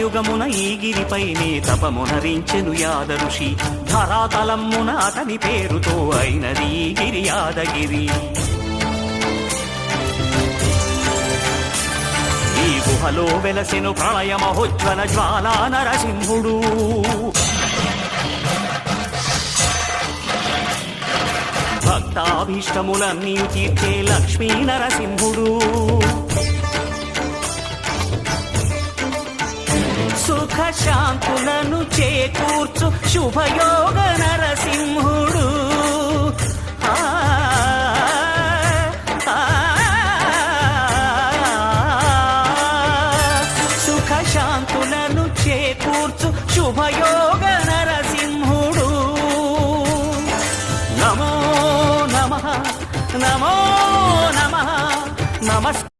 యుగమున ఈ గిరిపైనే తపమునరించెను యాద ఋషి. ధరాతలమ్మున అతని పేరుతో అయినది ఈ గిరి యాదగిరి. ఈ గుహలో వెలసెను ప్రళయ మహోజ్వల జ్వాలా నరసింహుడు. భక్తాభీష్టములన్నీ తీర్చే లక్ష్మీ నరసింహుడు. సుఖ శాంతులను చేకూర్చు శుభయోగ నరసింహుడు. సుఖ శాంతులను చేకూర్చు శుభయోగ నరసింహుడు. నమో నమః నమో నమః నమస్తే.